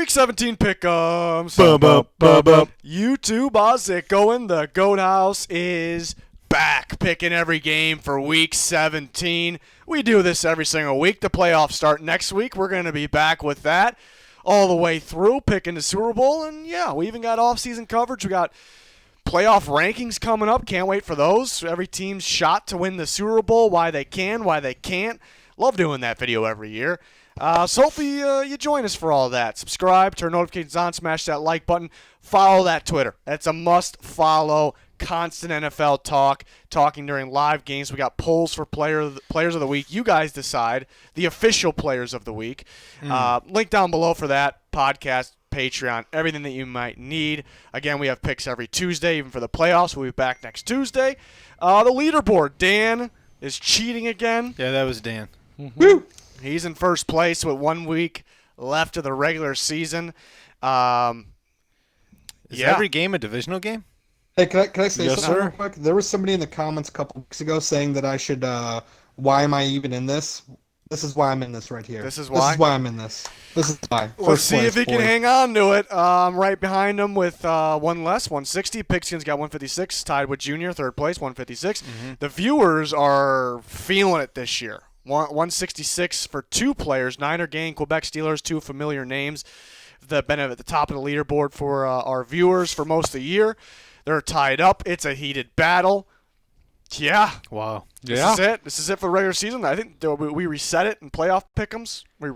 Week 17 pick'ems. YouTube Ozick going. The Goat House is back, picking every game for Week 17. We do this every single week. The playoffs start next week. We're going to be back with that all the way through, picking the Super Bowl. And, yeah, we even got off-season coverage. We got playoff rankings coming up. Can't wait for those. Every team's shot to win the Super Bowl, why they can, why they can't. Love doing that video every year. So hopefully you join us for all that. Subscribe, turn notifications on, smash that like button, follow that Twitter. That's a must-follow. Constant NFL talk, talking during live games. We got polls for players of the week. You guys decide the official players of the week. Link down below for that podcast, Patreon, everything that you might need. Again, we have picks every Tuesday, even for the playoffs. We'll be back next Tuesday. The leaderboard, Dan is cheating again. Yeah, that was Dan. Woo! He's in first place with 1 week left of the regular season. Is every game a divisional game? Hey, can I say Yes, something sir. real quick? There was somebody in the comments a couple weeks ago saying that I should, why am I even in this? This is why I'm in this right here. This is why? This is why I'm in this. This is why. Let's see if he place, can boy. hang on to it. Right behind him with one less, 160. Pigskin's got 156, tied with Junior, third place, 156. The viewers are feeling it this year. 166 for two players, Niner gang, Quebec Steelers, two familiar names that have been at the top of the leaderboard for our viewers for most of the year. They're tied up. It's a heated battle. Yeah. Wow. This is it. This is it for the regular season. I think we reset it in playoff pick'ems. We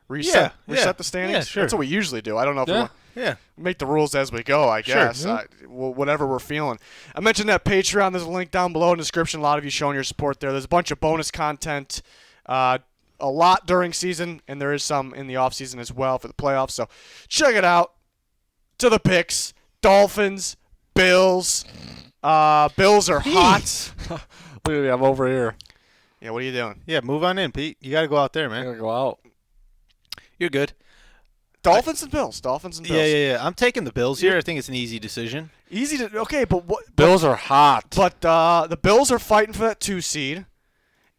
reset the standings. Yeah, sure. That's what we usually do. I don't know if we want Yeah. make the rules as we go, I guess. Whatever we're feeling. I mentioned that Patreon. There's a link down below in the description. A lot of you showing your support there. There's a bunch of bonus content, a lot during season, and there is some in the off season as well for the playoffs. So check it out. To the picks. Dolphins, Bills. Bills are hot. Look at me, I'm over here. Yeah, what are you doing? Yeah, move on in, Pete. You got to go out there, I'm man. gonna go out. You're good. Dolphins and Bills. Dolphins and Bills. Yeah. I'm taking the Bills here. I think it's an easy decision. Easy to okay, but what? Bills are hot. But the Bills are fighting for that 2 seed,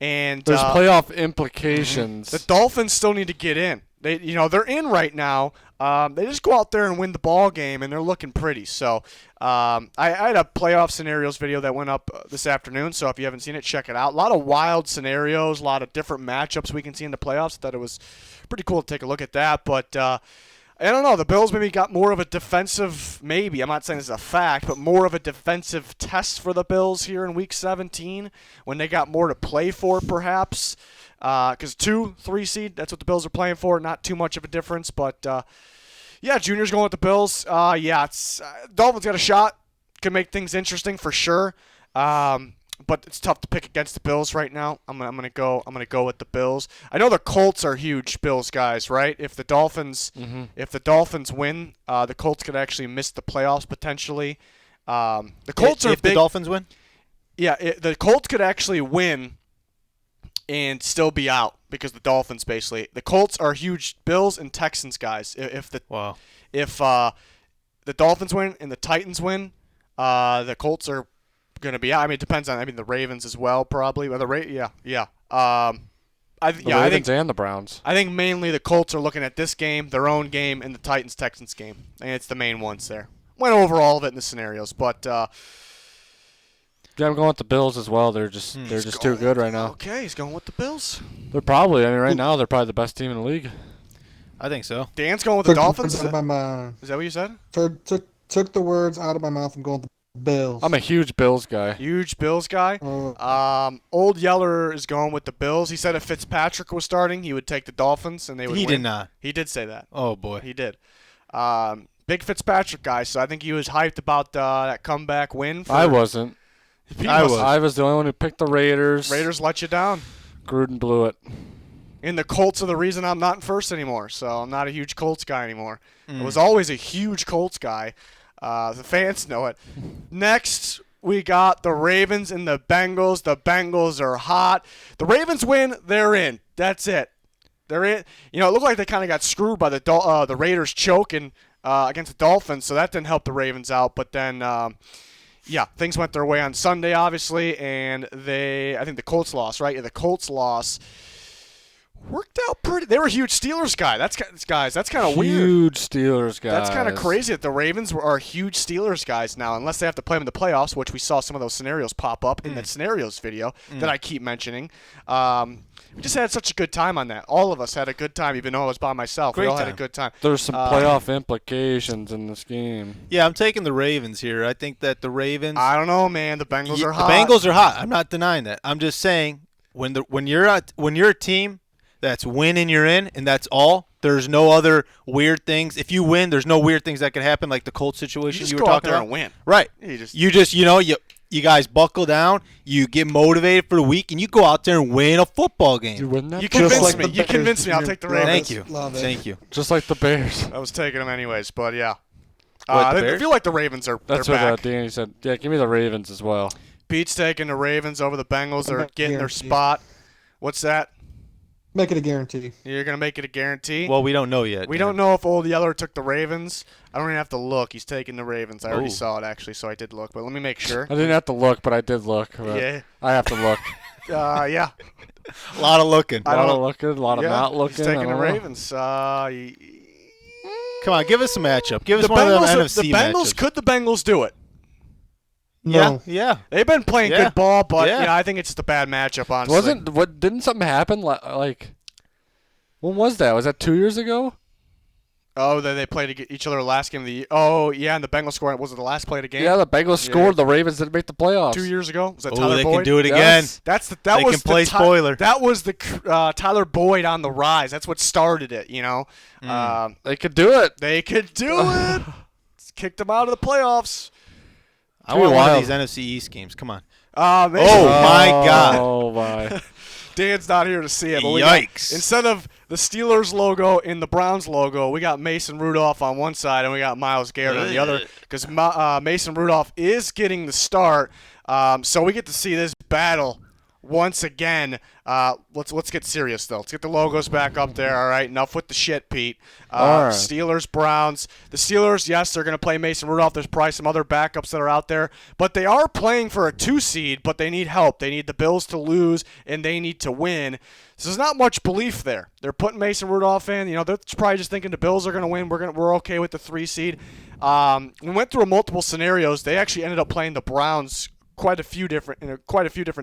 and There's playoff implications. the Dolphins still need to get in. They're in right now. They just go out there and win the ball game, and they're looking pretty. So I had a playoff scenarios video that went up this afternoon. So if you haven't seen it, check it out. A lot of wild scenarios, a lot of different matchups we can see in the playoffs. I thought it was pretty cool to take a look at that. But I don't know. The Bills maybe got more of a defensive, maybe. I'm not saying this is a fact, but more of a defensive test for the Bills here in Week 17 when they got more to play for, perhaps. Because 2-3 seed, that's what the Bills are playing for. Not too much of a difference, but yeah, Junior's going with the Bills. It's Dolphins got a shot. Can make things interesting for sure. But it's tough to pick against the Bills right now. I'm gonna go with the Bills. I know the Colts are huge Bills guys, right? If the Dolphins win, the Colts could actually miss the playoffs potentially. The Colts are if big. the Dolphins win? Yeah, the Colts could actually win and still be out because the Dolphins the Colts are huge Bills and Texans guys. If the Dolphins win and the Titans win, the Colts are going to be out. I mean, it depends on the Ravens as well probably. Well, the Ravens and the Browns. I think mainly the Colts are looking at this game, their own game, and the Titans-Texans game. And it's the main ones there. Went over all of it in the scenarios, but Yeah, I'm going with the Bills as well. They're just too good right now. Okay, he's going with the Bills. They're probably. I mean, right now they're probably the best team in the league. I think so. Dan's going with the Dolphins. Is Out of my that what you said? took the words out of my mouth. I'm going with the Bills. I'm a huge Bills guy. Huge Bills guy. Old Yeller is going with the Bills. He said if Fitzpatrick was starting, he would take the Dolphins, and they would He win. did not. He did say that. Oh, boy. He did. Big Fitzpatrick guy, so I think he was hyped about that comeback win. I wasn't. I was. I was the only one who picked the Raiders. Raiders let you down. Gruden blew it. And the Colts are the reason I'm not in first anymore, so I'm not a huge Colts guy anymore. I was always a huge Colts guy. The fans know it. Next, we got the Ravens and the Bengals. The Bengals are hot. The Ravens win, they're in. That's it. They're in. It looked like they kind of got screwed by the Raiders choking against the Dolphins, so that didn't help the Ravens out. But then, things went their way on Sunday, obviously, and I think the Colts lost, right? Yeah, the Colts lost. worked out pretty. They were huge Steelers That's kind of weird. Huge Steelers guys. That's kind of crazy that the Ravens are huge Steelers guys now, unless they have to play them in the playoffs, which we saw some of those scenarios pop up in that scenarios video that I keep mentioning. We just had such a good time on that. All of us had a good time, even though I was by myself. We all had a good time. There's some playoff implications in this game. Yeah, I'm taking the Ravens here. I think that the Ravens. I don't know, man. The Bengals are hot. The Bengals are hot. I'm not denying that. I'm just saying when you're a team that's winning, you're in, and that's all. There's no other weird things. If you win, there's no weird things that could happen, like the Colts situation you were talking about. And win. Right. You guys buckle down, you get motivated for the week, and you go out there and win a football game. You win that. You convinced me. You convinced me. I'll take the Ravens. Thank you. Love it. Thank you. Just like the Bears. I was taking them anyways, but yeah. What, the I Bears? feel like the Ravens are That's they're what back. Danny said. Yeah, give me the Ravens as well. Pete's taking the Ravens over the Bengals. They're getting their spot. What's that? Make it a guarantee. You're going to make it a guarantee? Well, we don't know yet. We don't know if Old Yeller took the Ravens. I don't even have to look. He's taking the Ravens. I already saw it, actually, so I did look. But let me make sure. I didn't have to look, but I did look. Yeah. I have to look. Yeah. A lot of looking. A lot of looking, a lot of not looking. He's taking the Ravens. Come on, give us a matchup. Give us one of them NFC Bengals, matchups. could the Bengals do it? No. Yeah. They've been playing good ball, but Yeah. I think it's just a bad matchup, honestly. Didn't something happen like when was that? Was that 2 years ago? Oh, they played each other last game of the year. Oh, yeah, and the Bengals scored. Was it the last play of the game? Yeah, the Bengals scored. The Ravens didn't make the playoffs. 2 years ago? Was that Oh, Tyler they Boyd? can do it again. Yes. They can play spoiler. That was the Tyler Boyd on the rise. That's what started it, They could do it. They could do it. Kicked them out of the playoffs. I want one of these NFC East games. Come on. Oh, my God. Oh, my. Dan's not here to see it. But Yikes. Instead of the Steelers logo and the Browns logo, we got Mason Rudolph on one side and we got Myles Garrett on the other, because Mason Rudolph is getting the start. So we get to see this battle once again. Let's get serious, though. Let's get the logos back up there, all right? Enough with the shit, Pete. All right. Steelers, Browns. The Steelers, yes, they're going to play Mason Rudolph. There's probably some other backups that are out there. But they are playing for a 2 seed, but they need help. They need the Bills to lose, and they need to win. So there's not much belief there. They're putting Mason Rudolph in. They're probably just thinking the Bills are going to win. We're okay with the 3 seed. We went through multiple scenarios. They actually ended up playing the Browns quite a few different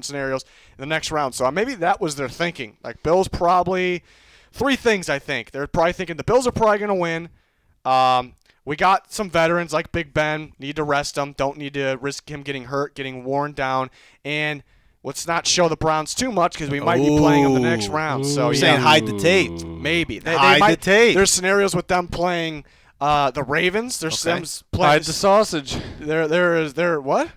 scenarios in the next round. So maybe that was their thinking. Like, Bills probably 3 things, I think. They're probably thinking the Bills are probably going to win. We got some veterans like Big Ben. Need to rest him. Don't need to risk him getting hurt, getting worn down. And let's not show the Browns too much, because we might be playing them the next round. So You're saying hide the tape. Maybe. Hide the tape. There's scenarios with them playing the Ravens. There's them playing. Hide the sausage. There what?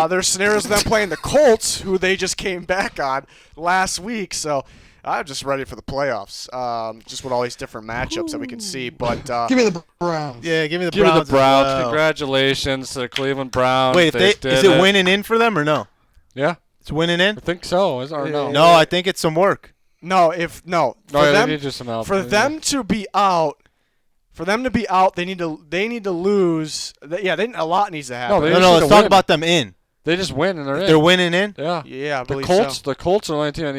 There's scenarios of them playing the Colts, who they just came back on last week. So I'm just ready for the playoffs. Just with all these different matchups that we can see. But Give me the Browns. Yeah, give me the Give Browns. me the Browns. as well. Congratulations to the Cleveland Browns. Wait, is it winning in for them or no? Yeah, It's winning in? I think so. Or no? No, I think it's some work. they need just some help. For them to be out, they need to lose. A lot needs to happen. No, Let's talk about them in. They just win and they're in. They're winning in? Yeah. Yeah, I The believe Colts. so. The Colts are the only team that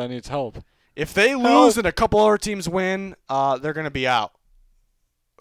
needs help. If they lose and a couple other teams win, they're going to be out.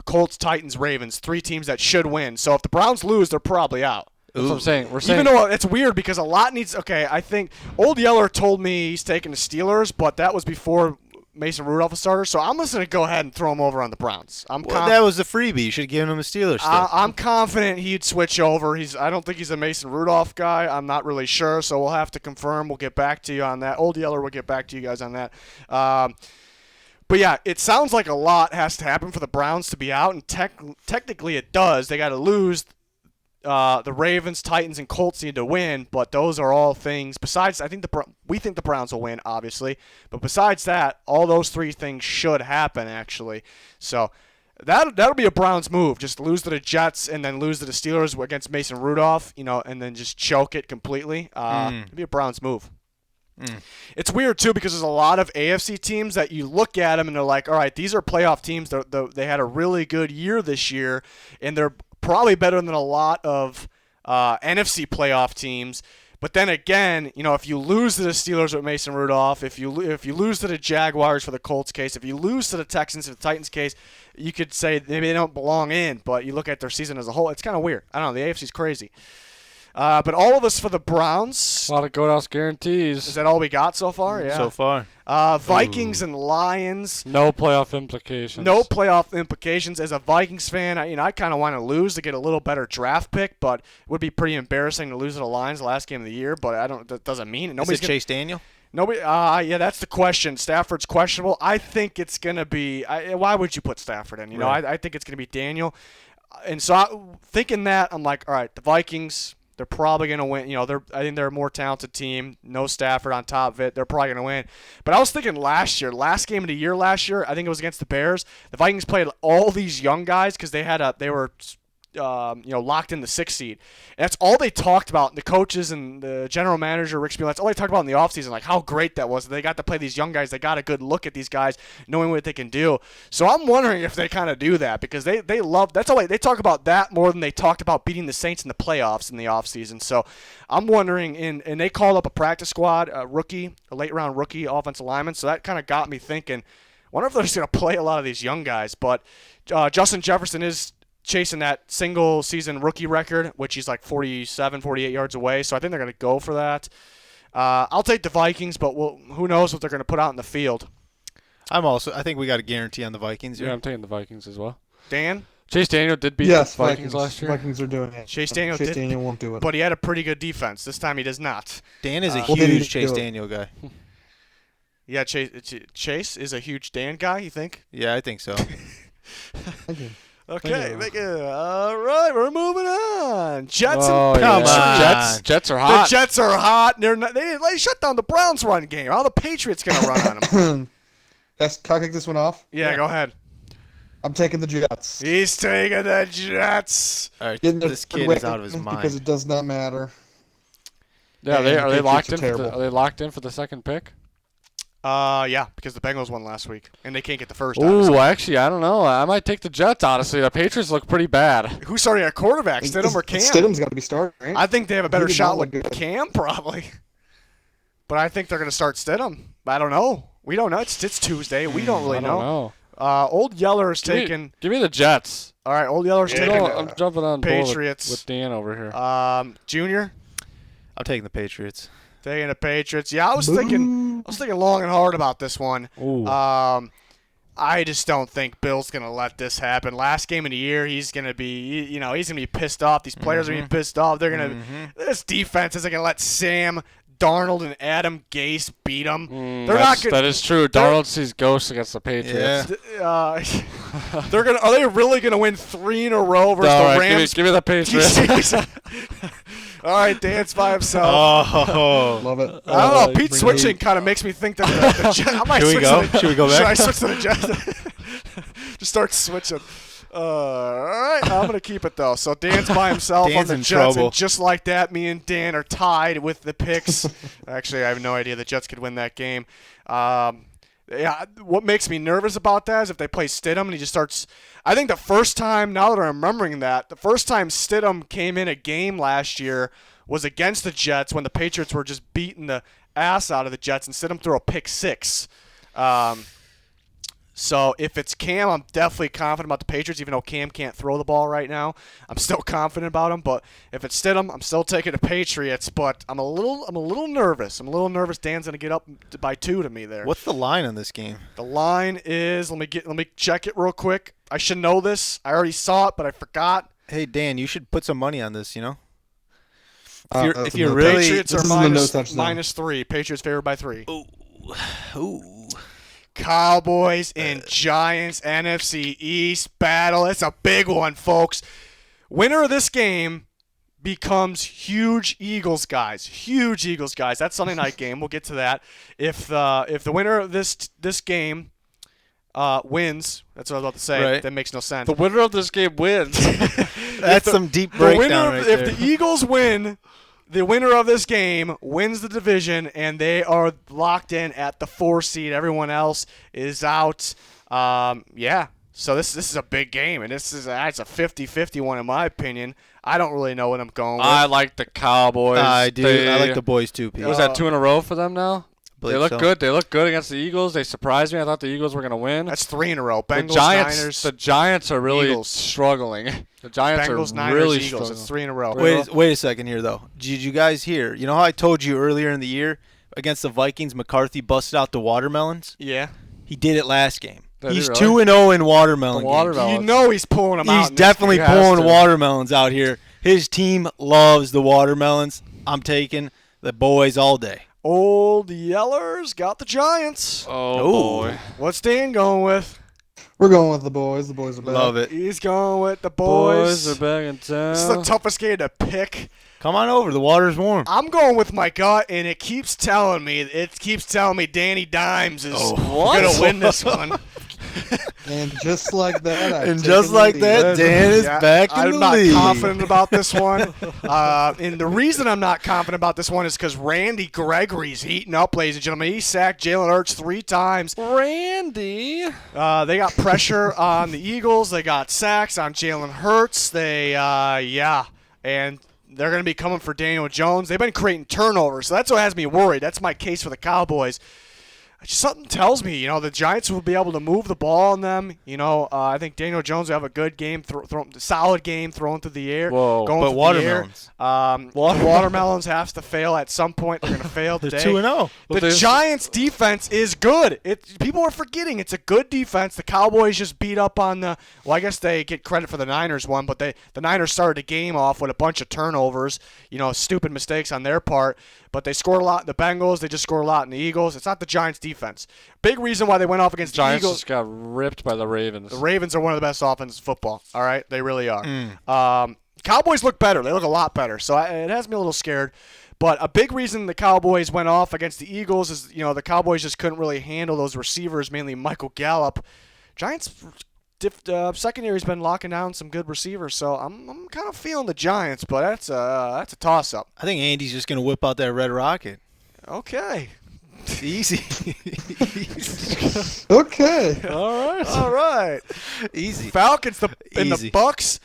Colts, Titans, Ravens, 3 teams that should win. So if the Browns lose, they're probably out. That's what I'm saying. We're saying. Even though it's weird, because a lot needs. Okay, I think Old Yeller told me he's taking the Steelers, but that was before Mason Rudolph was starter. So I'm just going to go ahead and throw him over on the Browns. That was the freebie. You should have given him a Steelers stuff. I'm confident he'd switch over. I don't think he's a Mason Rudolph guy. I'm not really sure, so we'll have to confirm. We'll get back to you on that. Old Yeller will get back to you guys on that. But yeah, it sounds like a lot has to happen for the Browns to be out, and technically it does. They got to lose. The Ravens, Titans, and Colts need to win, but those are all things. Besides, we think the Browns will win, obviously. But besides that, all those 3 things should happen, actually. So that'll be a Browns move. Just lose to the Jets and then lose to the Steelers against Mason Rudolph, and then just choke it completely. It'll be a Browns move. It's weird, too, because there's a lot of AFC teams that you look at them and they're like, all right, these are playoff teams. They had a really good year this year, and they're probably better than a lot of NFC playoff teams. But then again, if you lose to the Steelers with Mason Rudolph, if you lose to the Jaguars for the Colts case, if you lose to the Texans for the Titans case, you could say maybe they don't belong in. But you look at their season as a whole, it's kind of weird. I don't know. The AFC's crazy. But all of us for the Browns. A lot of Goat House guarantees. Is that all we got so far? Yeah. So far. Vikings and Lions. No playoff implications. No playoff implications. As a Vikings fan, I kind of want to lose to get a little better draft pick, but it would be pretty embarrassing to lose to the Lions the last game of the year. But that doesn't mean it. Is it Chase Daniel? Nobody. Yeah, that's the question. Stafford's questionable. I think it's gonna be. Why would you put Stafford in? Right. I think it's gonna be Daniel. And so thinking that, I'm like, all right, the Vikings. They're probably going to win. I think they're a more talented team. No Stafford on top of it. They're probably going to win. But I was thinking last game of the year last year, I think it was against the Bears. The Vikings played all these young guys because they were locked in the 6th seed. And that's all they talked about. The coaches and the general manager, Rick Spiel, that's all they talked about in the offseason, like how great that was. They got to play these young guys. They got a good look at these guys, knowing what they can do. So I'm wondering if they kind of do that because they love – that's all they talk about that more than they talked about beating the Saints in the playoffs in the offseason. So I'm wondering – and they called up a practice squad, a late-round rookie offensive lineman. So that kind of got me thinking, wonder if they're just going to play a lot of these young guys. But Justin Jefferson is – chasing that single-season rookie record, which he's like 47, 48 yards away. So I think they're going to go for that. I'll take the Vikings, but who knows what they're going to put out in the field. I think we got a guarantee on the Vikings here. Yeah, I'm taking the Vikings as well. Dan? Chase Daniel did beat the Vikings last year. Vikings are doing it. Chase Daniel won't do it. But he had a pretty good defense. This time he does not. Dan is a huge Chase Daniel guy. Yeah, Chase is a huge Dan guy, you think? Yeah, I think so. Okay, all right, we're moving on. Jets and Patriots. Jets are hot. The Jets are hot. They shut down the Browns' run game. How are the Patriots going to run on them? Can I kick this one off? Yeah, go ahead. I'm taking the Jets. He's taking the Jets. All right, this kid is out of his mind. Because it does not matter. Yeah, are they locked in? Are they locked in for the second pick? Yeah, because the Bengals won last week, and they can't get the first. Ooh, actually, I don't know. I might take the Jets, honestly. The Patriots look pretty bad. Who's starting at quarterback, Stidham or Cam? Stidham's got to be starting, right? I think they have a better shot with Cam, probably. But I think they're going to start Stidham. I don't know. We don't know. It's Tuesday. We don't really know. Old Yeller's taking. Give me the Jets. All right, Old Yeller's taking. I'm jumping on Patriots with Dan over here. Junior. I'm taking the Patriots. Taking the Patriots. Yeah, I was thinking long and hard about this one. Ooh. I just don't think Bill's gonna let this happen. Last game of the year, he's gonna be, he's gonna be pissed off. These players are gonna be pissed off. They're gonna. This defense isn't gonna let Sam Darnold and Adam Gase beat them. They're not gonna. That is true. Darnold sees ghosts against the Patriots. Yeah. They're gonna. Are they really gonna win 3 in a row versus the Rams? Give me the Patriots. All right, Dan's by himself. Oh, love it. I don't know. Pete switching kind of makes me think that the Jets. I might Should we go? Should we go back? Should I switch to the Jets? Just start switching. All right, I'm gonna keep it though. So Dan's by himself Dan's on the in Jets, trouble. and just like that, me and Dan are tied with the picks. Actually, I have no idea the Jets could win that game. Yeah, what makes me nervous about that is if they play Stidham and he just starts. I think the first time, now that I'm remembering that, the first time Stidham came in a game last year was against the Jets when the Patriots were just beating the ass out of the Jets, and Stidham threw a pick 6. So if it's Cam, I'm definitely confident about the Patriots, even though Cam can't throw the ball right now. I'm still confident about him. But if it's Stidham, I'm still taking the Patriots. But I'm a little nervous. I'm a little nervous. Dan's gonna get up by 2 to me there. What's the line on this game? The line is let me check it real quick. I should know this. I already saw it, but I forgot. Hey Dan, you should put some money on this. If you're really Patriots are minus 3. Patriots favored by 3. Ooh. Cowboys and Giants NFC East battle. It's a big one, folks. Winner of this game becomes huge Eagles guys. Huge Eagles guys. That's Sunday night game. We'll get to that. If the winner of this game wins, that's what I was about to say. Right. That makes no sense. The winner of this game wins. That's some deep breakdown right there. If the Eagles win, the winner of this game wins the division, and they are locked in at the 4 seed. Everyone else is out. Yeah. So this is a big game, and it's a 50-50 one in my opinion. I don't really know what I'm going with. I like the Cowboys. I do. I like the boys too, Pete. Was that 2 in a row for them now? Believe They look so. good. They look good against the Eagles. They surprised me. I thought the Eagles were going to win. That's 3 in a row. The Bengals, Giants, Niners, the Giants are really Eagles. struggling. The Giants Bengals, are Niners, really Eagles. struggling. It's 3 in a row. Wait a second here, though. Did you guys hear? You know how I told you earlier in the year against the Vikings, McCarthy busted out the watermelons? Yeah. He did it last game. Did he He's really? 2-0 in watermelon The games. watermelon. You know he's pulling them out. He's in this definitely game. He has pulling to. watermelons out here. His team loves the watermelons. I'm taking the boys all day. Old Yellers got the Giants. Oh, Ooh. boy. What's Dan going with? We're going with the boys. The boys are back. Love it. He's going with the boys. Boys are back in town. This is the toughest game to pick. Come on over. The water's warm. I'm going with my gut, and it keeps telling me Danny Dimes is going to win this one. And just like that, And just like that, Dan is back in I'm the not league. confident about this one. And the reason I'm not confident about this one is because Randy Gregory's heating up, ladies and gentlemen. He sacked Jalen Hurts 3 times. Randy. They got pressure on the Eagles. They got sacks on Jalen Hurts. And they're going to be coming for Daniel Jones. They've been creating turnovers, so that's what has me worried. That's my case for the Cowboys. Something tells me, the Giants will be able to move the ball on them. I think Daniel Jones will have a good game, solid game throwing through the air. Whoa. Going But through watermelons. The air. Watermelons have to fail at some point. They're going to fail They're today. 2-0. The Giants' defense is good. People are forgetting it's a good defense. The Cowboys just beat up on the. Well, I guess they get credit for the Niners one, but the Niners started the game off with a bunch of turnovers. Stupid mistakes on their part. But they scored a lot in the Bengals. They just scored a lot in the Eagles. It's not the Giants' defense. Big reason why they went off against the Giants Eagles. just got ripped by the Ravens. The Ravens are one of the best offenses in football. All right, they really are. Cowboys look better. They look a lot better. So it has me a little scared. But a big reason the Cowboys went off against the Eagles is, the Cowboys just couldn't really handle those receivers, mainly Michael Gallup. Giants secondary's been locking down some good receivers, so I'm kind of feeling the Giants, but that's a toss-up. I think Andy's just going to whip out that red rocket. Okay. Easy. Okay. All right. Easy. Falcons and Easy. the Bucks.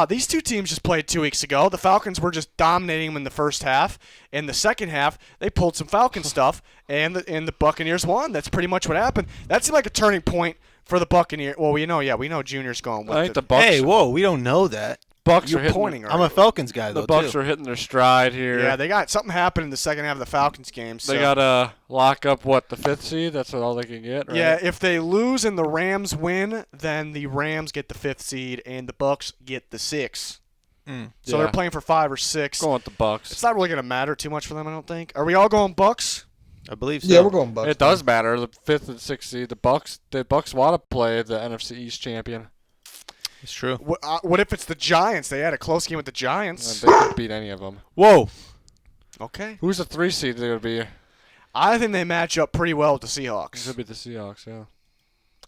These two teams just played 2 weeks ago. The Falcons were just dominating them in the first half. In the second half, they pulled some Falcon stuff, and the Buccaneers won. That's pretty much what happened. That seemed like a turning point for the Buccaneers. Well, we know Junior's going with I think it. the Bucks. Hey, whoa, we don't know that. Bucks You're are hitting. pointing. I'm a Falcons guy, though, The Bucks too. are hitting their stride here. Yeah, they got something happened in the second half of the Falcons game. So. They got to lock up the 5th seed. That's all they can get. Right? Yeah, if they lose and the Rams win, then the Rams get the 5th seed and the Bucks get the 6th. So Yeah. they're playing for 5 or 6. Going with the Bucks. It's not really going to matter too much for them, I don't think. Are we all going Bucks? I believe so. Yeah, we're going Bucks. It does matter. The 5th and 6th seed. The Bucks want to play the NFC East champion. It's true. What if it's the Giants? They had a close game with the Giants. They could beat any of them. Whoa. Okay. Who's the 3 seed they're going to be? I think they match up pretty well with the It Seahawks. could be the Seahawks, yeah.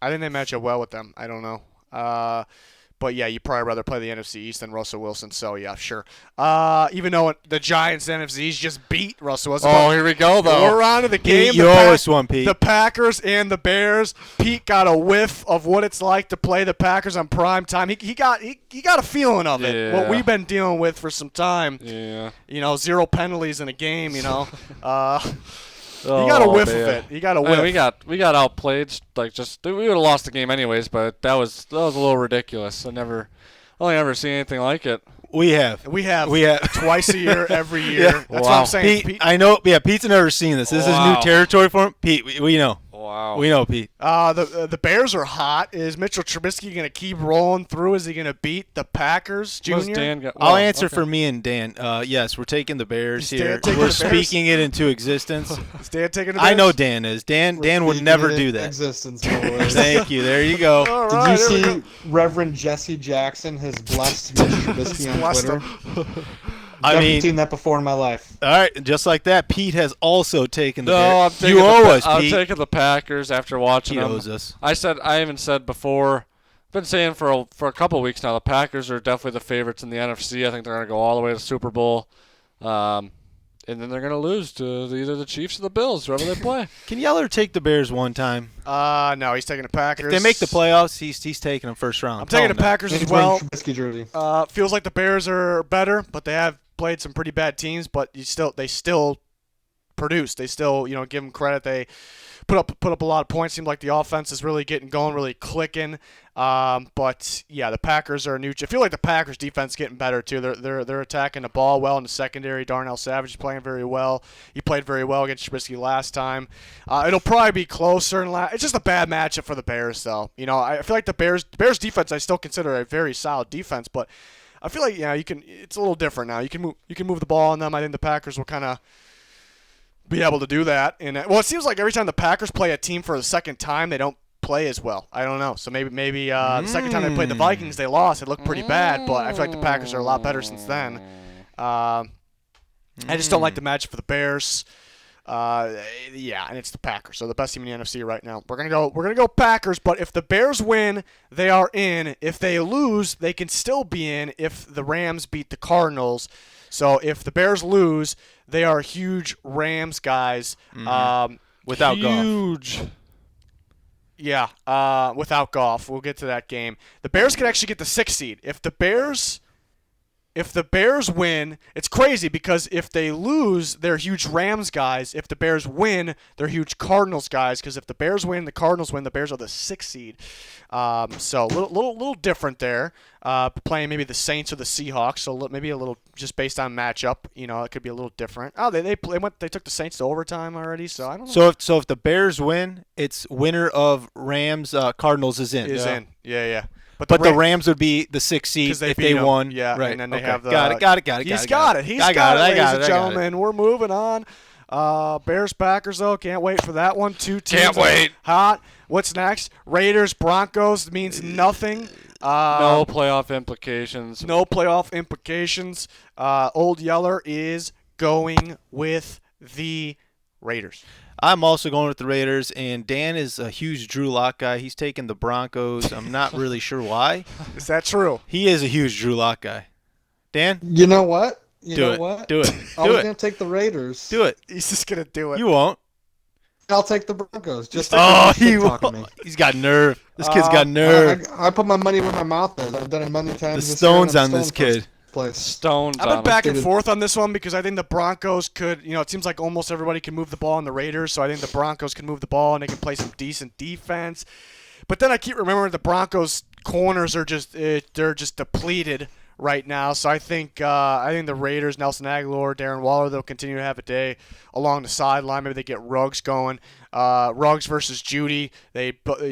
I think they match up well with them. I don't know. But, yeah, you'd probably rather play the NFC East than Russell Wilson. So, yeah, sure. Even though the Giants NFC East just beat Russell Wilson. Oh, here we go, though. We're on to the game. Pete, you owe us one, Pete. The Packers and the Bears. Pete got a whiff of what it's like to play the Packers on prime time. He got a feeling of it. Yeah. What we've been dealing with for some time. Yeah. 0 penalties in a game. He got a whiff of it. He got a whiff. Hey, we got outplayed. We would have lost the game anyways, but that was a little ridiculous. Only ever seen anything like it. We have. We have twice a year, every year. Yeah. That's what Wow. I'm saying. Pete, I know. Yeah, Pete's never seen this. This is Wow. new territory for him. Pete, we know. Wow. We know, Pete. The Bears are hot. Is Mitchell Trubisky going to keep rolling through? Is he going to beat the Packers, What's Junior? Dan got? I'll well, answer okay. for me and Dan. Yes, we're taking the Bears Is Dan here. taking We're the Bears? speaking it into existence. Is Dan taking the Bears? I know Dan is. Dan would never do that. Existence, boys. Thank you. There you go. All Did right, you there we see Reverend Jesse Jackson has blessed Mitch Trubisky on blessed Twitter? him. I Never mean, seen that before in my life. all right, just like that, Pete has also taken the No, I'm Bears. taking You owe us, I'm Pete. taking the Packers after watching Pete them. owes us. I even said before. I've been saying for a couple of weeks now, the Packers are definitely the favorites in the NFC. I think they're going to go all the way to the Super Bowl. And and then they're gonna lose to either the Chiefs or the Bills, whoever they play. Can Yeller take the Bears one time? No, he's taking the Packers. If they make the playoffs, he's taking them first round. I'm taking the Packers He's as wearing well. Trubisky jersey. Feels like the Bears are better, but they have played some pretty bad teams. But they still produce. They still, give them credit. They put up a lot of points. Seems like the offense is really getting going, really clicking. But yeah, the Packers are new. I feel like the Packers defense is getting better too. They're attacking the ball well in the secondary. Darnell Savage is playing very well. He played very well against Trubisky last time. It'll probably be closer. It's just a bad matchup for the Bears, though. I feel like the Bears defense I still consider a very solid defense, but I feel like you can. It's a little different now. You can move the ball on them. I think the Packers will kind of be able to do that. And it seems like every time the Packers play a team for the second time, they don't play as well. I don't know. So maybe the second time they played the Vikings, they lost. It looked pretty bad, but I feel like the Packers are a lot better since then. I just don't like the matchup for the Bears. And it's the Packers. So the best team in the NFC right now. We're gonna go Packers. But if the Bears win, they are in. If they lose, they can still be in. If the Rams beat the Cardinals. So if the Bears lose, they are huge Rams guys. Without huge. Goff. Yeah, without Goff. We'll get to that game. The Bears could actually get the 6th seed. If the Bears win, it's crazy because if they lose, they're huge Rams guys. If the Bears win, they're huge Cardinals guys. Because if the Bears win, the Cardinals win, the Bears are the 6th seed. So a little different there. Playing maybe the Saints or the Seahawks. So maybe a little just based on matchup. It could be a little different. Oh, they took the Saints to overtime already. So I don't know. So if the Bears win, it's winner of Rams Cardinals is in. In. Yeah. But the Rams would be the 6th seed if they won. Yeah, right. And then they Okay. have the... Got it. He's got it. Ladies and gentlemen. We're moving on. Bears, Packers, though. Can't wait for that one. Two teams. Can't wait. Hot. What's next? Raiders, Broncos means nothing. No playoff implications. Old Yeller is going with the Raiders. I'm also going with the Raiders, and Dan is a huge Drew Lock guy. He's taking the Broncos. I'm not really sure why. Is that true? He is a huge Drew Lock guy. Dan? You know what? Do it. I was going to take the Raiders. Do it. He's just going to do it. You won't. I'll take the Broncos. He's got nerve. This kid's got nerve. I put my money where my mouth is. I've done it many times. The stone's on this kid. Stones. I've been back and forth on this one because I think the Broncos could, it seems like almost everybody can move the ball on the Raiders, so I think the Broncos can move the ball and they can play some decent defense. But then I keep remembering the Broncos corners are they're just depleted right now. So I think the Raiders, Nelson Aguilar, Darren Waller, they'll continue to have a day along the sideline. Maybe they get Ruggs going. Ruggs versus Judy.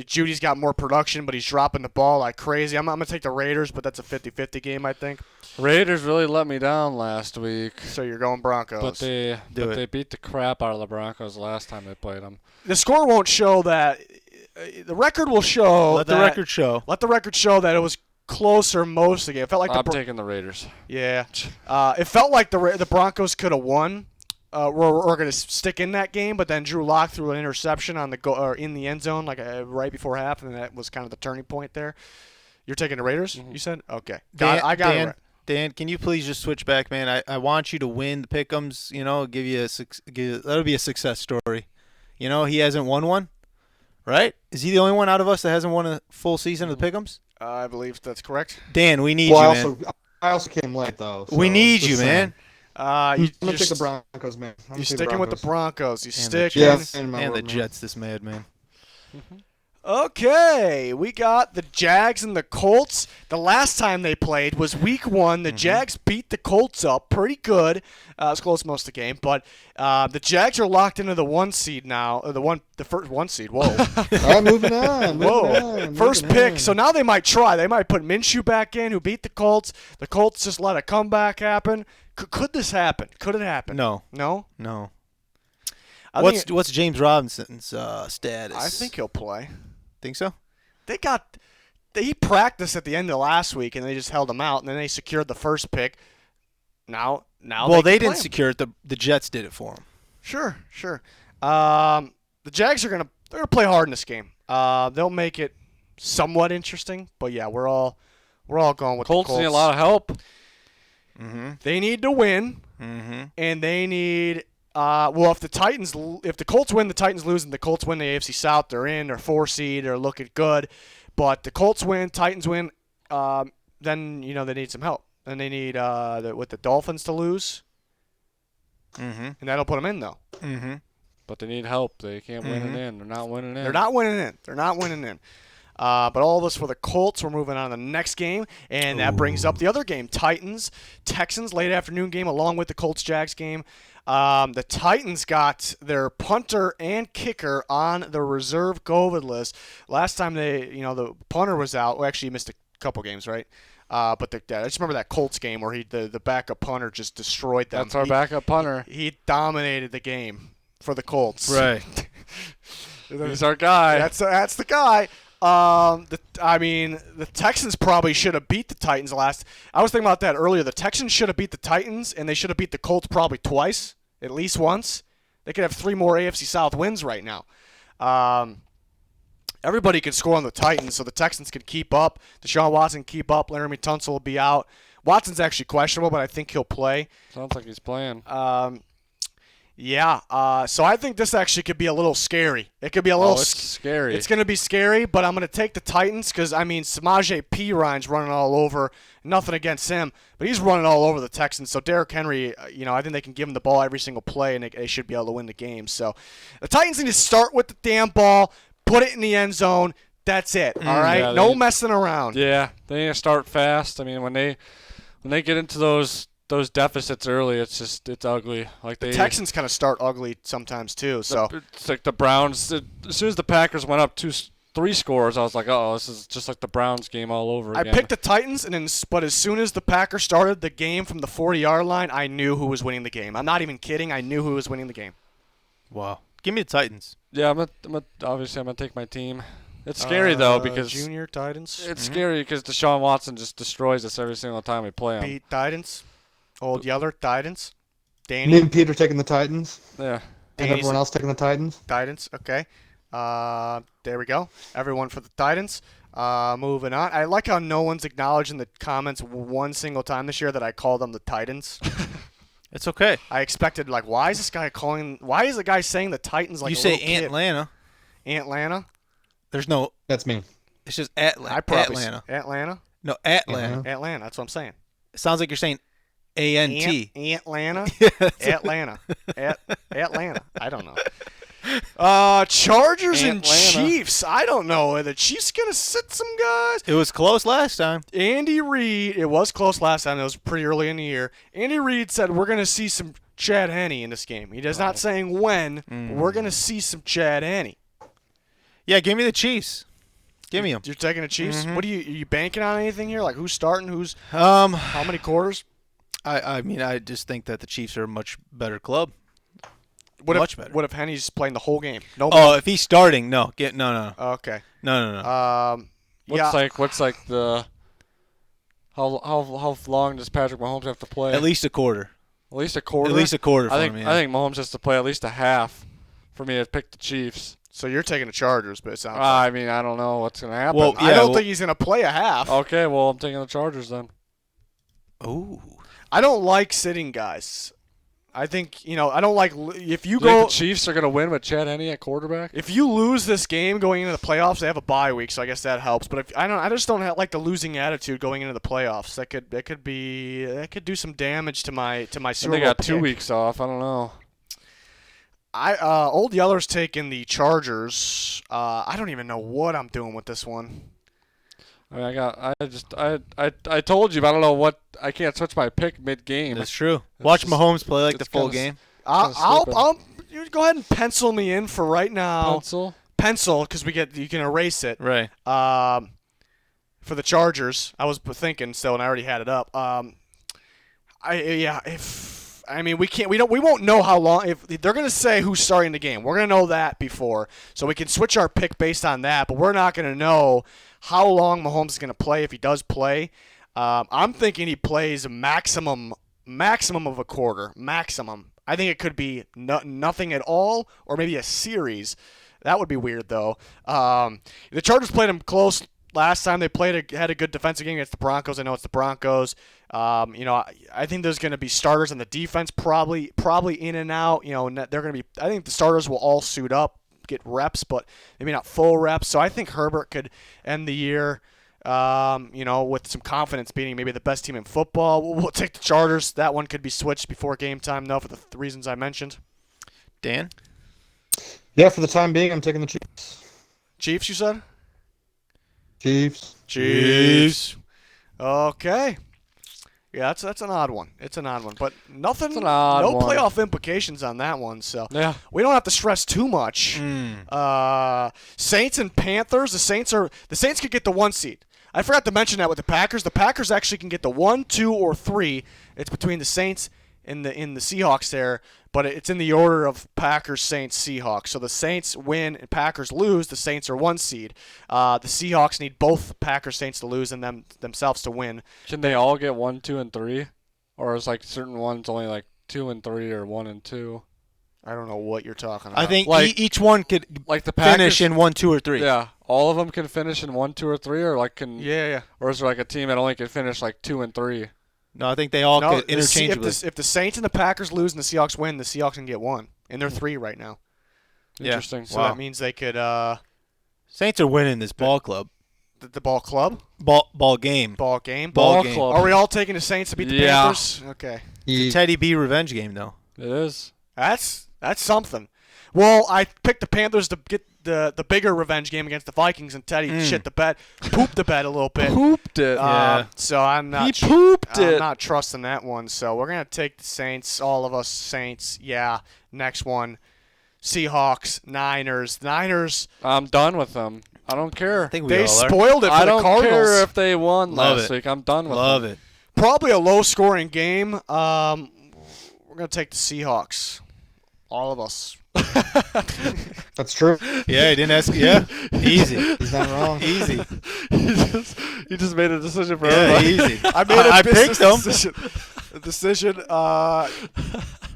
Judy's got more production, but he's dropping the ball like crazy. I'm going to take the Raiders, but that's a 50-50 game, I think. Raiders really let me down last week. So you're going Broncos. But they beat the crap out of the Broncos last time they played them. The score won't show that. The record will show. Let the record show. Let the record show that it was closer most of the game. It felt like I'm taking the Raiders. Yeah. It felt like the Broncos could have won. We're going to stick in that game, but then Drew Lock threw an interception on the or in the end zone right before half, and that was kind of the turning point there. You're taking the Raiders, you said? Okay. I got it right. Dan, can you please just switch back, man? I want you to win the pick'ems. Give you that'll be a success story. He hasn't won one, right? Is he the only one out of us that hasn't won a full season of the pick'ems? I believe that's correct. Dan, we need you, man. I also came late though. So we need you, man. I'm gonna take the Broncos, man. You're sticking with the Broncos. And the Jets, this madman. Okay, we got the Jags and the Colts. The last time they played was Week 1. The Jags beat the Colts up pretty good. It was close most of the game, but the Jags are locked into the 1 seed now. The first 1 seed. Whoa. All right, moving on. First pick. So now they might try. They might put Minshew back in, who beat the Colts. The Colts just let a comeback happen. Could this happen? Could it happen? No. No. What's James Robinson's status? I think he'll play. Think so? He practiced at the end of last week, and they just held him out, and then they secured the first pick. Now. Well, they didn't secure it. The Jets did it for him. Sure. The Jags are gonna play hard in this game. They'll make it somewhat interesting, but yeah, we're all going with Colts the Colts. need a lot of help. They need to win, and they need if the Colts win, the Titans lose, and the Colts win the AFC South, they're in. They're 4 seed. They're looking good. But the Colts win, Titans win, then they need some help. Then they need with the Dolphins to lose, and that'll put them in though. But they need help. They can't win it in. They're not winning in. They're not winning in. But all of us for the Colts. We're moving on to the next game, and that brings up the other game, Texans, late afternoon game, along with the Colts-Jags game. The Titans got their punter and kicker on the reserve COVID list. Last time the punter was out. Well, actually, he missed a couple games, right? But I just remember that Colts game where the backup punter just destroyed them. That's our backup punter. He dominated the game for the Colts. Right. He's our guy. That's the guy. The Texans probably should have beat the Titans last. I was thinking about that earlier. The Texans should have beat the Titans, and they should have beat the Colts probably twice, at least once. They could have 3 more AFC South wins right now. Everybody can score on the Titans, so the Texans can keep up. Deshaun Watson can keep up. Laramie Tunsil will be out. Watson's actually questionable, but I think he'll play. Sounds like he's playing. So I think this actually could be a little scary. It could be a little scary. It's going to be scary, but I'm going to take the Titans because, Samaje Perine running all over. Nothing against him, but he's running all over the Texans. So Derrick Henry, I think they can give him the ball every single play, and they should be able to win the game. So the Titans need to start with the damn ball, put it in the end zone. That's it, all right? Yeah, no messing around. Yeah, they need to start fast. When they get into those deficits early, it's ugly. Like the Texans kind of start ugly sometimes too. So it's like the Browns. As soon as the Packers went up 3 scores, I was like, oh, this is just like the Browns game all over again. I picked the Titans, but as soon as the Packers started the game from the 40-yard line, I knew who was winning the game. I'm not even kidding. I knew who was winning the game. Wow. Give me the Titans. Yeah, obviously I'm gonna take my team. It's scary though because Junior Titans. It's scary because Deshaun Watson just destroys us every single time we play him. Beat Titans. Old Yeller Titans. Danny. Me and Peter taking the Titans. Yeah. And everyone else taking the Titans. Titans. Okay. There we go. Everyone for the Titans. Moving on. I like how no one's acknowledged in the comments one single time this year that I called them the Titans. It's okay. I expected, why is the guy saying the Titans like you a say little kid? Atlanta. Atlanta? There's no. That's me. It's just Atlanta. Atlanta? No, Atlanta. Atlanta. That's what I'm saying. It sounds like you're saying A-N-T. Atlanta? Atlanta. Atlanta. I don't know. Chargers and Chiefs. I don't know. Are the Chiefs going to sit some guys? It was close last time. Andy Reid. It was close last time. It was pretty early in the year. Andy Reid said we're going to see some Chad Henne in this game. He does not saying when, but we're going to see some Chad Henne. Yeah, give me the Chiefs. Give me them. You're taking the Chiefs? What are you banking on anything here? Like who's starting? Who's how many quarters? I just think that the Chiefs are a much better club. Much better. What if Henne's playing the whole game? No. Oh, if he's starting, no. No. Okay. No. What's the how long does Patrick Mahomes have to play? At least a quarter. At least a quarter. At least a quarter. I think Mahomes has to play at least a half for me to pick the Chiefs. So you're taking the Chargers, but it sounds. I don't know what's gonna happen. Well, I don't think he's gonna play a half. Okay, well I'm taking the Chargers then. Ooh. I don't like sitting guys. I think I don't like if you Do you go. think the Chiefs are gonna win with Chad Henne at quarterback? If you lose this game going into the playoffs, they have a bye week, so I guess that helps. But I just don't like the losing attitude going into the playoffs. That could do some damage to my Super Bowl They got pick. 2 weeks off. I don't know. Old Yeller's taking the Chargers. I don't even know what I'm doing with this one. I told you, but I don't know what. I can't switch my pick mid-game. That's true. Watch Mahomes play the full game. I'll you go ahead and pencil me in for right now. Pencil, because you can erase it. Right. For the Chargers, I was thinking still, and I already had it up. We won't know how long. If they're going to say who's starting the game, we're going to know that before, so we can switch our pick based on that. But we're not going to know how long Mahomes is going to play if he does play. I'm thinking he plays a maximum of a quarter. Maximum. I think it could be nothing at all, or maybe a series. That would be weird though. The Chargers played him close last time they had a good defensive game against the Broncos. I know it's the Broncos. I think there's going to be starters on the defense probably in and out. They're going to be. I think the starters will all suit up, get reps, but maybe not full reps. So I think Herbert could end the year, with some confidence, beating maybe the best team in football. We'll take the Chargers. That one could be switched before game time, though, for the reasons I mentioned. Dan? Yeah, for the time being, I'm taking the Chiefs. Chiefs, you said? Chiefs. Okay. Yeah, that's an odd one. It's an odd one, but nothing. It's an odd no one. playoff implications on that one, so Yeah. we don't have to stress too much. Saints and Panthers. The Saints could get the 1 seed. I forgot to mention that with the Packers. The Packers actually can get the 1, 2, or 3. It's between the Saints and the Seahawks there, but it's in the order of Packers, Saints, Seahawks. So the Saints win and Packers lose. The Saints are 1 seed. The Seahawks need both Packers, Saints to lose and themselves to win. Can they all get 1, 2, and 3, or is like certain ones only like 2 and 3 or 1 and 2? I don't know what you're talking about. I think Like- each one could Like the Packers, finish in 1, 2, or 3. Yeah, all of them can finish in 1, 2, or 3, or like can. Yeah. Or is there like a team that only can finish like 2 and 3? No, I think they all No, could interchangeably. if the Saints and the Packers lose and the Seahawks win, the Seahawks can get 1, and they're 3 right now. Yeah. Interesting. So Wow. that means they could Saints are winning this ball club. the ball club, Ball game. ball game. Ball Ball game. club. Are we all taking the Saints to beat the Yeah. Panthers? Okay, The Teddy B revenge game, though. It is. that's something. Well, I picked the Panthers to get the bigger revenge game against the Vikings, and Teddy shit the bed, pooped the bed a little bit. Pooped it. Yeah. So I'm not. He pooped I'm it. not trusting that one. So we're gonna take the Saints. All of us Saints. Yeah. Next one, Seahawks, Niners. Niners. I'm done with them. I don't care. I think we They all are. spoiled it for I the don't Cardinals. care if they won Love last it. week. I'm done with Love them. it. Probably a low-scoring game. We're gonna take the Seahawks. All of us. That's true. Yeah, he didn't ask. Yeah, easy. He's not wrong. Easy. You just made a decision for Yeah, everybody. easy. I made a I business picked them. decision. A decision.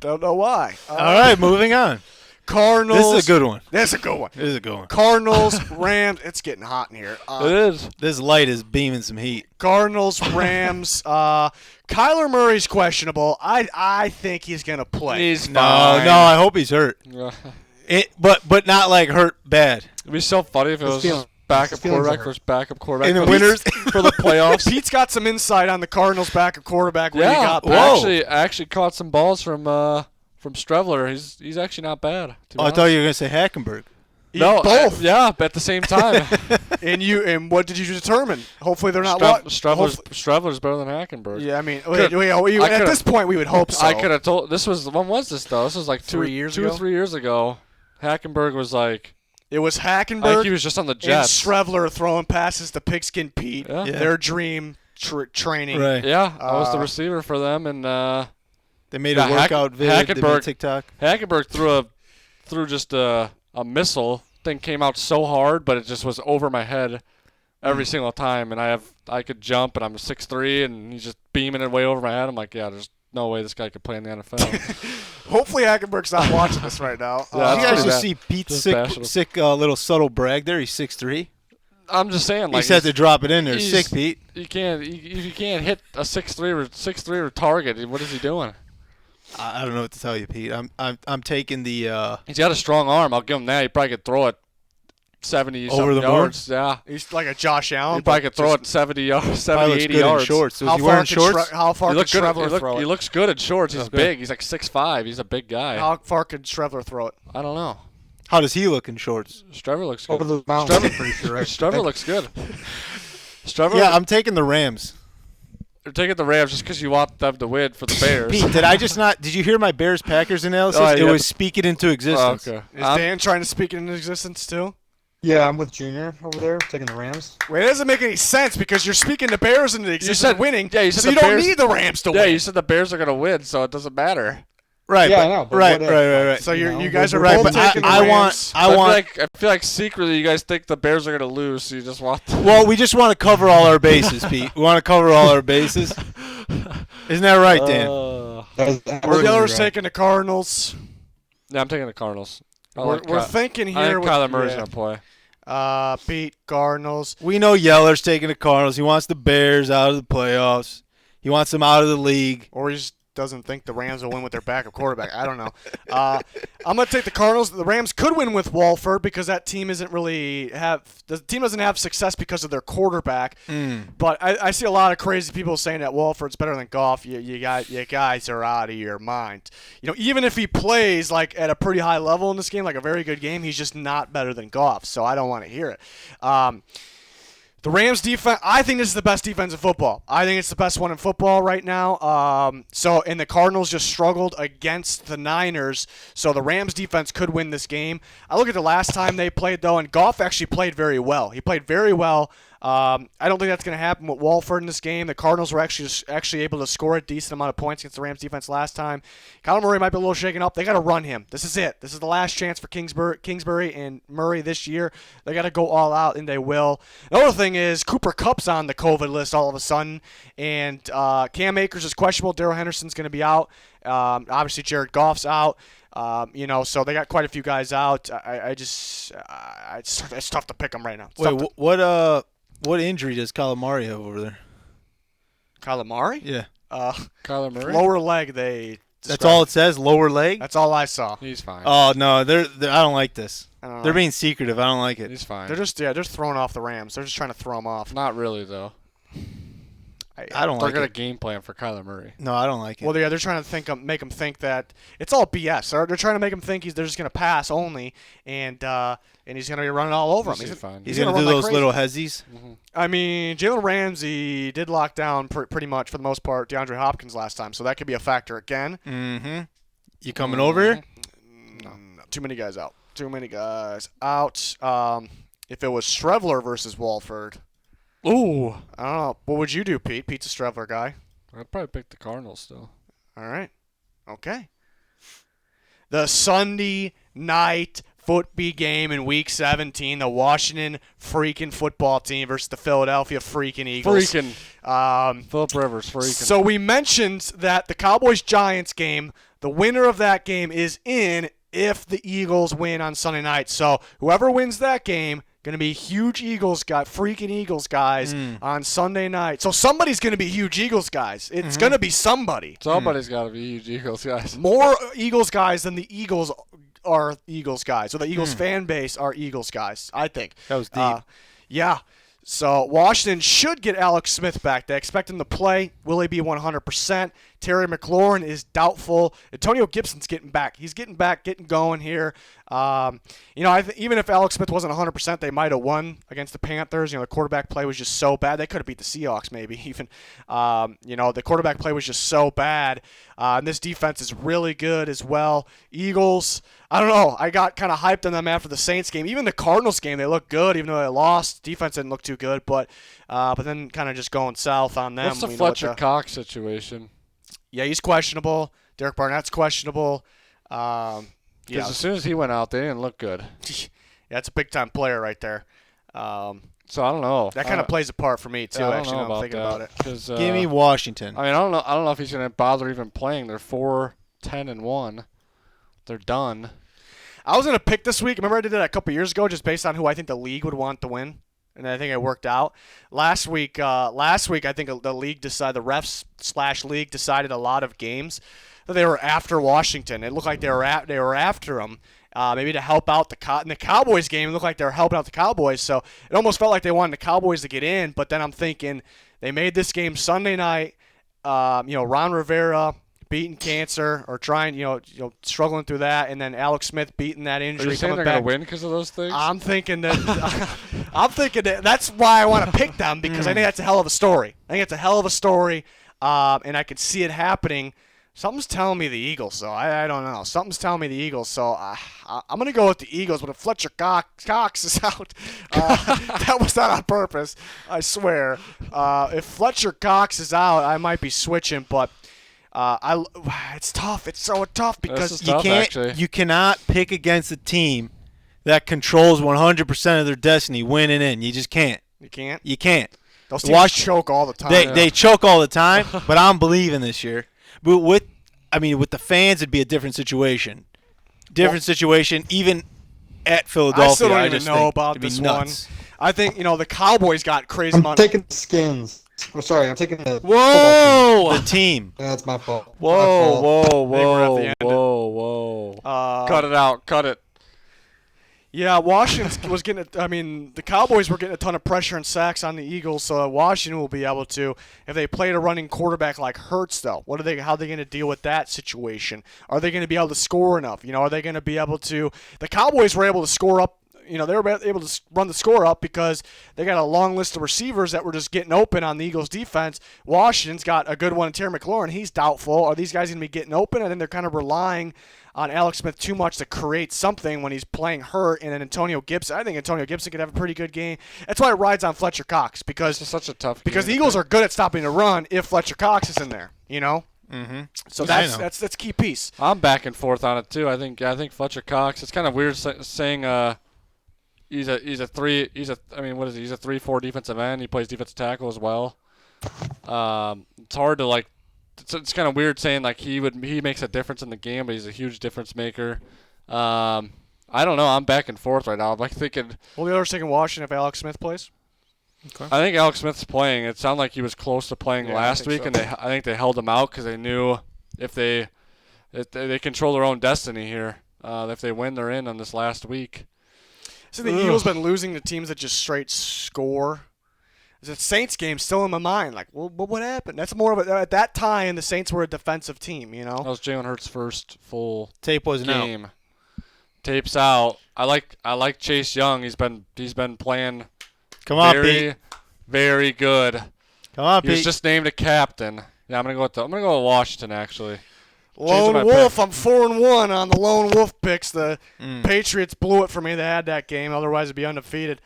Don't know why. All right, moving on. Cardinals. This is a good one. That's a good one. This is a good one. Cardinals, Rams. It's getting hot in here. It is. This light is beaming some heat. Cardinals, Rams. Kyler Murray's questionable. I think he's gonna play. He's No, fine. no, I hope he's hurt. It'd But not like hurt bad. be so funny if it His was feelings- backup his feelings quarterback are versus backup quarterback. In the for winners. for the playoffs. Pete's got some insight on the Cardinals' backup quarterback. When he Yeah, got Whoa. back. I actually caught some balls from Strevler. He's actually not bad. To be Oh, I honest. thought you were gonna say Hackenberg. No, both. yeah, but at the same time, And what did you determine? Hopefully they're not. Strevler's better than Hackenberg. Yeah, I mean, Could- at could've- this point we would hope so. I could have told. This was when was this though? This was like 3 years 2 ago? or 3 years ago. Hackenberg was like, It was I think Hackenberg he was just on the and Jets. Strevler throwing passes to Pigskin Pete. Yeah. Yeah. Their dream training. Right. Yeah, I was the Uh, receiver for them, and They made Yeah, a workout vid. They made Hackenberg- TikTok. Hackenberg threw just a missile. Thing came out so hard, but it just was over my head every single time. And I could jump, and I'm 6'3", and he's just beaming it way over my head. I'm like, yeah, there's no way this guy could play in the NFL. Hopefully Hackenberg's not watching this right now. Yeah, Did you that's guys pretty just bad. see Pete's Just sick, bashing him. sick little subtle brag there? He's 6'3". I'm just saying, He like, said to drop it in there. he's- Sick, Pete. you can't hit a 6'3" target. What is he doing? I don't know what to tell you, Pete. I'm taking the. He's got a strong arm. I'll give him that. He probably could throw it 70 Over the moon? yards. Yeah. He's like a Josh Allen. He probably but could throw just- it 70 yards, Probably 70, looks 80 good yards. in shorts. Was How he far wearing could shorts? How far He could looks good. Strevler throw He it? looks good in shorts. He's Okay. big. He's like 6'5". He's a big guy. How far could Strevler throw it? I don't know. How does he look in shorts? Strevler looks Over good. the mountain, I'm pretty sure. Right? Strevler looks good. Strevler, Yeah, I'm taking the Rams. you're taking the Rams just because you want them to win for the Bears. Pete, did I just not? Did you hear my Bears Packers analysis? Oh, it yeah. was speak it into Oh, existence. okay. Is Dan trying to speak it into existence too? Yeah, I'm with Junior over there, taking the Rams. Wait, it doesn't make any sense because you're speaking the Bears into existence said- winning. yeah, you said so the you don't Bears- need the Rams to Yeah, win. you said the Bears are gonna win, so it doesn't matter. Right. Yeah, but, I know, but right, what if? right. So You know, you guys are Right, both but taking the I Rams. want. I feel like secretly you guys think the Bears are gonna lose, so you just want. Well, we just want to cover all our bases, Pete. We want to cover all our bases. Isn't that right, Dan? Taylor's taking the Cardinals. Yeah, I'm taking the Cardinals. We're thinking here. I think Kyler Murray's yeah. gonna play. Pete, Cardinals. We know Yeller's taking the Cardinals. He wants the Bears out of the playoffs. He wants them out of the league. Or he just doesn't think the Rams will win with their backup quarterback. I don't know. I'm going to take the Cardinals. The Rams could win with Walford because that team doesn't have success because of their quarterback. But I see a lot of crazy people saying that Walford's better than Goff. You guys are out of your mind. Even if he plays like at a pretty high level in this game, like a very good game, he's just not better than Goff. So I don't want to hear it. The Rams defense, I think this is the best defense in football. I think it's the best one in football right now. And the Cardinals just struggled against the Niners, so the Rams defense could win this game. I look at the last time they played, though, and Goff actually played very well. He played very well. I don't think that's going to happen with Walford in this game. The Cardinals were actually able to score a decent amount of points against the Rams defense last time. Kyler Murray might be a little shaken up. They got to run him. This is it. This is the last chance for Kingsbury and Murray this year. They got to go all out, and they will. The other thing is Cooper Kupp's on the COVID list all of a sudden, and Cam Akers is questionable. Darrell Henderson's going to be out. Obviously, Jared Goff's out. So they got quite a few guys out. It's tough to pick them right now. What injury does Calamari have over there? Calamari? Yeah. Kyler Murray? Lower leg. That's all it says. Lower leg. That's all I saw. He's fine. Oh no, I don't like this. I don't know. They're being secretive. I don't like it. He's fine. They're just throwing off the Rams. They're just trying to throw them off. Not really, though. I don't They're like got a it. game plan for Kyler Murray. No, I don't like it. Well, they're trying to make him think that it's all BS. They're trying to make him think they're just going to pass only, and he's going to be running all over him. He's fine. He's going to do those little hezzies. Mm-hmm. I mean, Jalen Ramsey did lock down pretty much for the most part DeAndre Hopkins last time, so that could be a factor again. Mm-hmm. You coming over here? No. Too many guys out. If it was Strevler versus Walford, Ooh. I don't know. What would you do, Pete? Pete's a Strevler guy. I'd probably pick the Cardinals still. All right. Okay. The Sunday night football game in Week 17, the Washington freaking football team versus the Philadelphia freaking Eagles. Phillip Rivers, freaking. So we mentioned that the Cowboys-Giants game, the winner of that game is in if the Eagles win on Sunday night. So whoever wins that game, going to be huge freaking Eagles guys on Sunday night. So somebody's going to be huge Eagles guys. It's going to be somebody. Somebody's got to be huge Eagles guys. More Eagles guys than the Eagles are Eagles guys. So the Eagles fan base are Eagles guys, I think. That was deep. Yeah. So Washington should get Alex Smith back. They expect him to play. Will he be 100%? Terry McLaurin is doubtful. Antonio Gibson's getting back. He's getting back, getting going here. Even if Alex Smith wasn't 100%, they might have won against the Panthers. The quarterback play was just so bad. They could have beat the Seahawks maybe even. The quarterback play was just so bad. And this defense is really good as well. Eagles, I don't know. I got kind of hyped on them after the Saints game. Even the Cardinals game, they looked good even though they lost. Defense didn't look too good, but then kind of just going south on them. What's the Fletcher Cox situation? Yeah, he's questionable. Derek Barnett's questionable. Because as soon as he went out, they didn't look good. That's a big-time player right there. So I don't know. That kind of plays a part for me, too, I don't actually, know now I'm thinking about it. Give me Washington. I mean, I don't know if he's going to bother even playing. They're 4-10-1. They're done. I was going to pick this week. Remember I did that a couple years ago just based on who I think the league would want to win? And I think it worked out. Last week, I think the league decided, the refs/league decided a lot of games that they were after Washington. It looked like they were after them, maybe to help out in the Cowboys game. It looked like they were helping out the Cowboys, so it almost felt like they wanted the Cowboys to get in. But then I'm thinking they made this game Sunday night. Ron Rivera beating cancer or trying, struggling through that, and then Alex Smith beating that injury. Are you saying they're going to win because of those things? I'm thinking that that's why I want to pick them because I think that's a hell of a story. And I could see it happening. Something's telling me the Eagles, though. I don't know. Something's telling me the Eagles, so I'm going to go with the Eagles. But if Fletcher Cox is out, that was not on purpose, I swear. If Fletcher Cox is out, I might be switching, but it's tough. It's so tough because you cannot pick against a team that controls 100% of their destiny winning in. You just can't. You can't. Those teams choke all the time. They choke all the time, but I'm believing this year. But with the fans, it'd be a different situation. Even at Philadelphia. I still don't even just know think about it'd be this nuts. one. I think the Cowboys got crazy I'm amount. taking the Skins. I'm sorry. I'm taking the football Whoa! The team. team. Yeah, that's my fault. Whoa, My fault. whoa, we're at the whoa, end. whoa. Cut it out. Cut it. Yeah, Washington was getting. The Cowboys were getting a ton of pressure and sacks on the Eagles, so Washington will be able to, if they played a running quarterback like Hurts, though. How are they going to deal with that situation? Are they going to be able to score enough? Are they going to be able to? The Cowboys were able to score up. They were able to run the score up because they got a long list of receivers that were just getting open on the Eagles' defense. Washington's got a good one in Terry McLaurin. He's doubtful. Are these guys going to be getting open? And then they're kind of relying on Alex Smith too much to create something when he's playing hurt. And then Antonio Gibson, I think Antonio Gibson could have a pretty good game. That's why it rides on Fletcher Cox because It's such a tough because the game. Eagles are good at stopping the run if Fletcher Cox is in there. Mm-hmm. So I that's a key piece. I'm back and forth on it too. I think Fletcher Cox. It's kind of weird saying he's a 3-4 defensive end. He plays defensive tackle as well. It's hard to it's kind of weird saying he makes a difference in the game, but he's a huge difference maker. I don't know. I'm back and forth right now. I'm thinking. Well, the other's taking Washington if Alex Smith plays. Okay. I think Alex Smith's playing. It sounded like he was close to playing Yeah, last week, I think and I think they held him out because they knew if they control their own destiny here. If they win, they're in on this last week. So the Eagles been losing to teams that just straight score. The Saints game still in my mind. What happened? That's more of at that time the Saints were a defensive team. That was Jalen Hurts' first full Tape wasn't out. game. Tape's out. I like Chase Young. He's been playing Come on, very Pete. very good. Come on, He was Pete. just named a captain. Yeah, I'm gonna go with Washington actually. Lone my Wolf. pick. I'm 4-1 on the Lone Wolf picks. The Patriots blew it for me. They had that game. Otherwise, it'd be undefeated.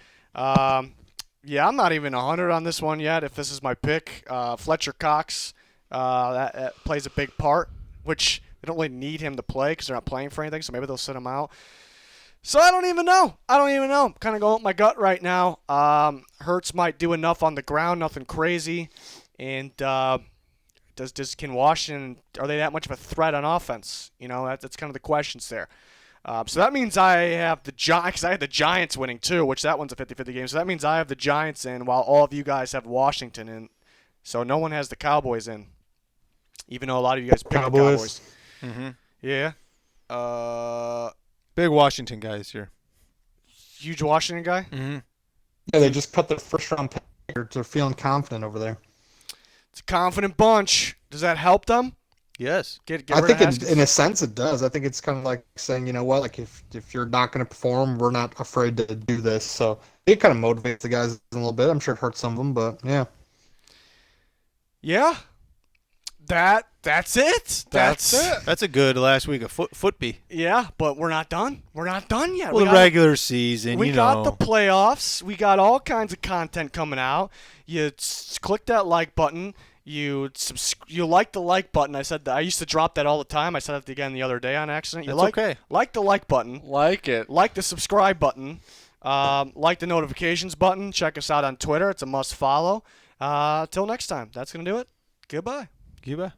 Yeah, I'm not even 100 on this one yet. If this is my pick, Fletcher Cox that plays a big part, which they don't really need him to play because they're not playing for anything. So maybe they'll sit him out. So I don't even know. I'm kind of going with my gut right now. Hurts might do enough on the ground, nothing crazy. And can Washington, are they that much of a threat on offense? That's kind of the questions there. So that means I have the Giants, because I had the Giants winning too, which that one's a 50-50 game. So that means I have the Giants in while all of you guys have Washington in. So no one has the Cowboys in, even though a lot of you guys picked the Cowboys. Mm-hmm. Yeah. Big Washington guy this year. Huge Washington guy? Mm-hmm. Yeah, they just cut their first-round pick. They're feeling confident over there. It's a confident bunch. Does that help them? Yes. Get I rid think of Haskins? in a sense it does. I think it's kind of like saying, you know what, if you're not going to perform, we're not afraid to do this. So it kind of motivates the guys a little bit. I'm sure it hurts some of them, but yeah. Yeah. That's it. That's it. That's a good last week of football. Yeah, but we're not done. We're not done yet. Well, the regular season, We got the playoffs. We got all kinds of content coming out. You click that like button. You like the like button. I said that. I used to drop that all the time. I said it again the other day on accident. That's okay. Like the like button. Like it. Like the subscribe button. Like the notifications button. Check us out on Twitter. It's a must follow. Till next time. That's going to do it. Goodbye. Cuba.